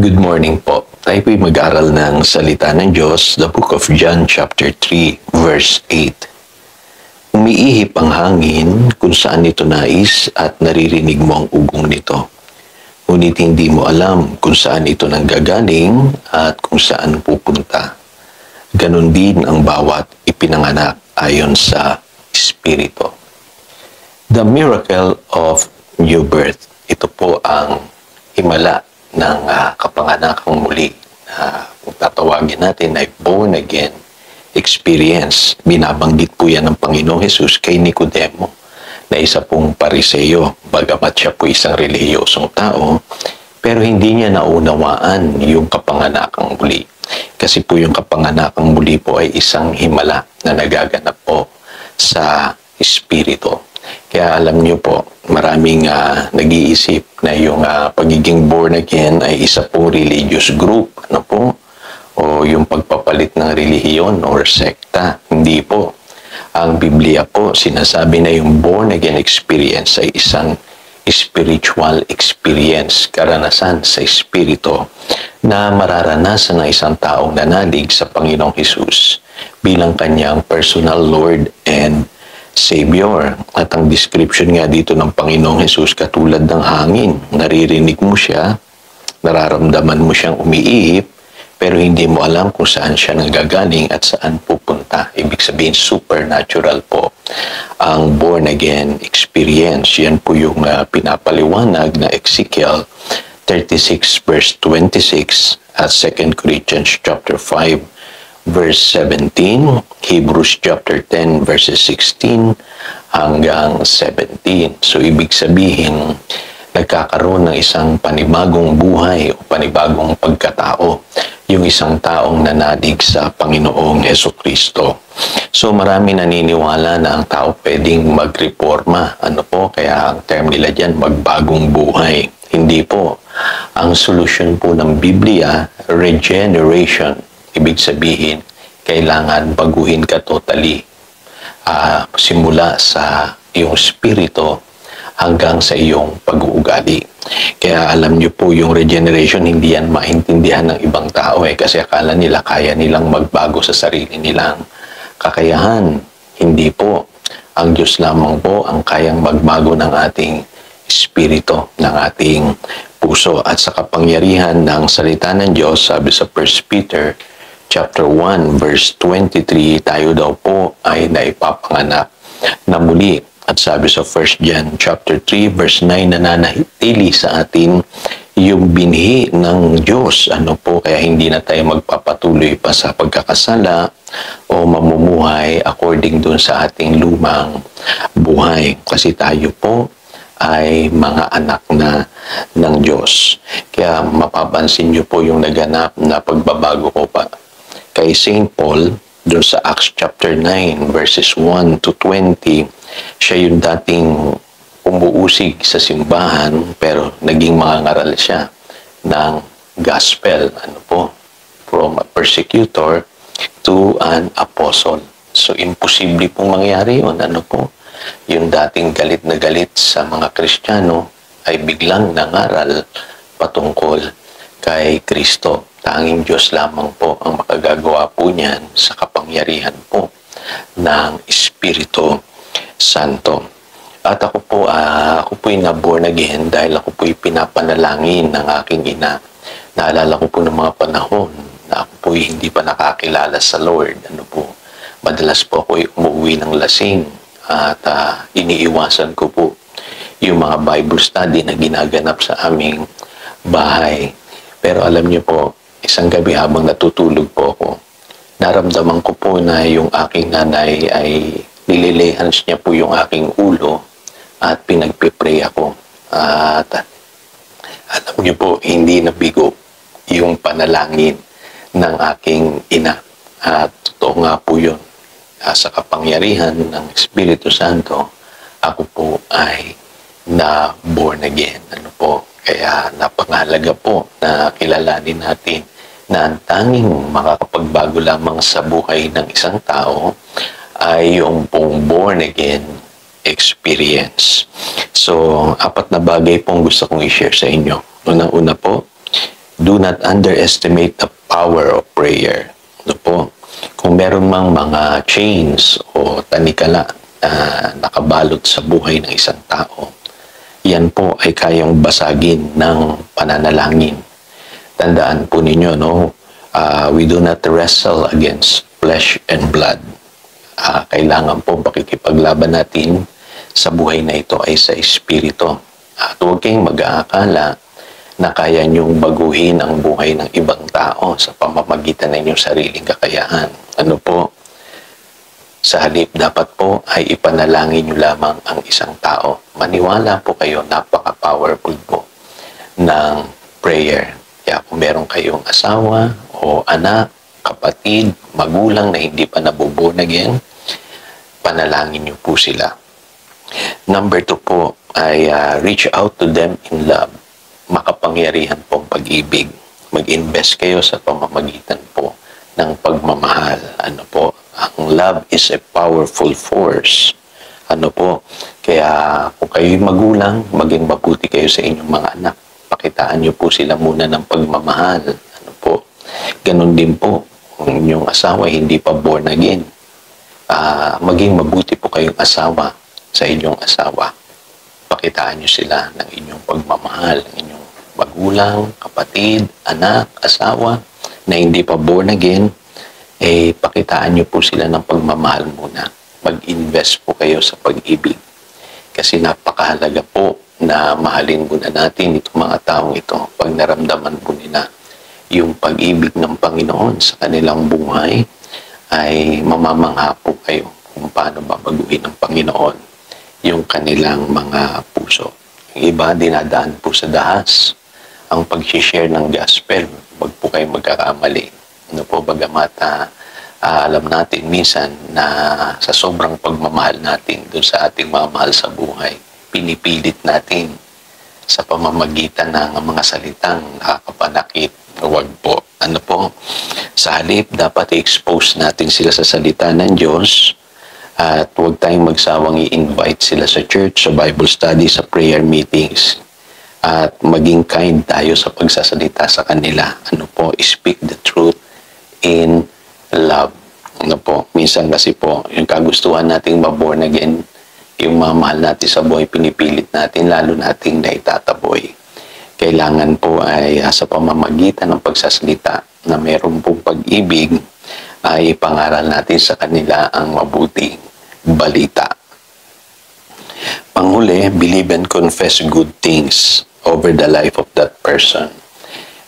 Good morning po. Tayo po'y mag-aral ng salita ng Diyos, the book of John chapter 3, verse 8. Umiihip ang hangin kung saan ito nais at naririnig mo ang ugong nito. Ngunit hindi mo alam kung saan ito nanggagaling at kung saan pupunta. Ganon din ang bawat ipinanganak ayon sa Espiritu. The miracle of new birth. Ito po ang himala ng kapanganakang muli na kung tatawagin natin ay born again experience. Binabanggit po yan ng Panginoong Hesus kay Nicodemo na isa pong Pariseo, bagamat siya po isang relihiyosong tao, pero hindi niya naunawaan yung kapanganakang muli. Kasi po yung kapanganakang muli po ay isang himala na nagaganap po sa Espiritu. Kaya alam niyo po, maraming nag-iisip na yung pagiging born again ay isa pong religious group. Ano po? O yung pagpapalit ng relihiyon or sekta. Hindi po. Ang Biblia po, sinasabi na yung born again experience ay isang spiritual experience, karanasan sa Espiritu na mararanasan ng isang taong nanalig sa Panginoong Hesus bilang kanyang personal Lord and Savior. At ang description nga dito ng Panginoong Hesus katulad ng hangin. Naririnig mo siya, nararamdaman mo siyang umiihip, pero hindi mo alam kung saan siya nanggagaling at saan pupunta. Ibig sabihin, supernatural po ang born-again experience. Yan po yung pinapaliwanag na Ezekiel 36 verse 26 at 2 Corinthians chapter 5 verse 17, Hebrews chapter 10 verses 16 hanggang 17. So ibig sabihin, nagkakaroon ng isang panibagong buhay o panibagong pagkatao yung isang taong nanadig sa Panginoong Hesukristo. So marami naniniwala na ang tao pwedeng magreforma. Ano po? Kaya ang term nila dyan, magbagong buhay. Hindi po. Ang solusyon po ng Biblia, regeneration. Ibig sabihin, kailangan baguhin ka totally. Simula sa iyong spirito hanggang sa iyong pag-uugali. Kaya alam niyo po, yung regeneration, hindi yan maintindihan ng ibang tao kasi akala nila kaya nilang magbago sa sarili nilang kakayahan. Hindi po. Ang Diyos lamang po ang kayang magbago ng ating spirito, ng ating puso. At sa kapangyarihan ng salita ng Diyos, sabi sa 1 Peter chapter 1 verse 23, tayo daw po ay naipapanganak na muli. At sabi sa 1 John chapter 3 verse 9, nananatili sa atin yung binhi ng Diyos. Ano po, kaya hindi na tayo magpapatuloy pa sa pagkakasala o mamumuhay according dun sa ating lumang buhay. Kasi tayo po ay mga anak na ng Diyos. Kaya mapapansin niyo po yung naganap na pagbabago ko pa kay St. Paul, doon sa Acts chapter 9, verses 1 to 20, siya yung dating umuusig sa simbahan, pero naging mangangaral siya ng gospel, ano po, from a persecutor to an apostle. So, imposible pong mangyari yun, ano po. Yung dating galit na galit sa mga Kristiyano ay biglang nangaral patungkol kay Kristo. Tanging Diyos lamang po ang makagagawa po niyan sa kapangyarihan po ng Espiritu Santo. At ako po'y na-born again dahil ako po'y pinapanalangin ng aking ina. Naalala ko po ng mga panahon na ako po'y hindi pa nakakilala sa Lord. Ano po, madalas po ako'y umuwi ng lasing at iniiwasan ko po yung mga Bible study na ginaganap sa aming bahay. Pero alam niyo po, isang gabi habang natutulog po ako, naramdaman ko po na yung aking nanay ay nililehans niya po yung aking ulo at pinagpipray ako. At alam niyo po, hindi nabigo yung panalangin ng aking ina. At totoo nga po yun. Sa kapangyarihan ng Espiritu Santo, ako po ay na-born again. Ano po? Kaya napangalaga po na kilalanin natin na ang tanging makakapagbago lamang sa buhay ng isang tao ay yung pong born again experience. So, 4 na bagay pong gusto kong i-share sa inyo. Unang-una po, do not underestimate the power of prayer. Ano po? Kung meron mang mga chains o tanikala na nakabalot sa buhay ng isang tao, yan po ay kayang basagin ng pananalangin. Tandaan po ninyo, no? We do not wrestle against flesh and blood. Kailangan po pakikipaglaban natin sa buhay na ito ay sa Espiritu. At huwag kayong mag-aakala na kaya niyong baguhin ang buhay ng ibang tao sa pamamagitan ng inyong sariling kakayahan. Ano po? Sa halip, dapat po ay ipanalangin niyo lamang ang isang tao. Maniwala po kayo, napaka-powerful po ng prayer. Kaya kung meron kayong asawa o anak, kapatid, magulang na hindi pa nabuborn again, panalangin niyo po sila. Number 2 po ay reach out to them in love. Makapangyarihan pong pag-ibig. Mag-invest kayo sa pamamagitan po ng pagmamahal. Ano po? Ang love is a powerful force. Ano po? Kaya kung kayo'y magulang, maging mabuti kayo sa inyong mga anak. Pakitaan niyo po sila muna ng pagmamahal. Ano po? Ganon din po. Kung inyong asawa hindi pa born again, maging mabuti po kayong asawa sa inyong asawa. Pakitaan niyo sila ng inyong pagmamahal, ng inyong magulang, kapatid, anak, asawa na hindi pa born again. Pakitaan niyo po sila ng pagmamahal muna. Mag-invest po kayo sa pag-ibig. Kasi napakahalaga po na mahalin muna natin itong mga taong ito pag naramdaman po nila yung pag-ibig ng Panginoon sa kanilang buhay, ay mamamangha po kayo kung paano babaguhin ng Panginoon yung kanilang mga puso. Yung iba, dinadaan po sa dahas ang pag-share ng gospel. Huwag po kayo magkakamali. Ano po, bagamat alam natin minsan na sa sobrang pagmamahal natin dun sa ating mga mahal sa buhay, pinipilit natin sa pamamagitan ng mga salitang nakakapanakit. Huwag po. Ano po? Sa halip, dapat i-expose natin sila sa salita ng Diyos at huwag tayong magsawang i-invite sila sa church, sa Bible study, sa prayer meetings. At maging kind tayo sa pagsasalita sa kanila. Ano po? Speak the truth in love. Ano po? Minsan kasi po, yung kagustuhan nating maborn again, yung mga mahal natin sa buhay, pinipilit natin, lalo nating naitataboy. Kailangan po ay sa pamamagitan ng pagsasalita na meron pong pag-ibig, ay ipangaral natin sa kanila ang mabuting balita. Panghuli, believe and confess good things over the life of that person.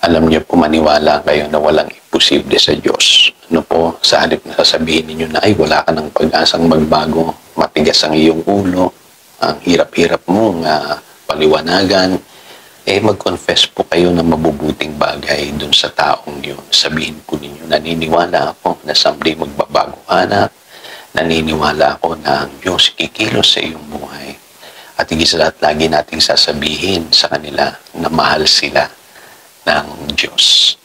Alam niyo po, maniwala kayo na walang imposible sa Diyos. Ano po, sa halip na sasabihin ninyo na ay wala ka ng pag-asang magbago, matigas ang iyong ulo, ang hirap-hirap mong paliwanagan, mag-confess po kayo ng mabubuting bagay dun sa taong yun. Sabihin po ninyo, naniniwala ako na someday magbabago ka na, naniniwala ako na ang Diyos kikilos sa iyong buhay. At higit sa lahat, lagi nating sasabihin sa kanila na mahal sila ng Diyos.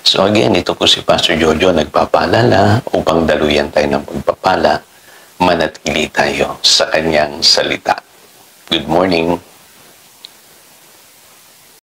So again, ito po si Pastor Jojo nagpapaalala upang daluyan tayo ng pagpapala, manatili tayo sa kanyang salita. Good morning.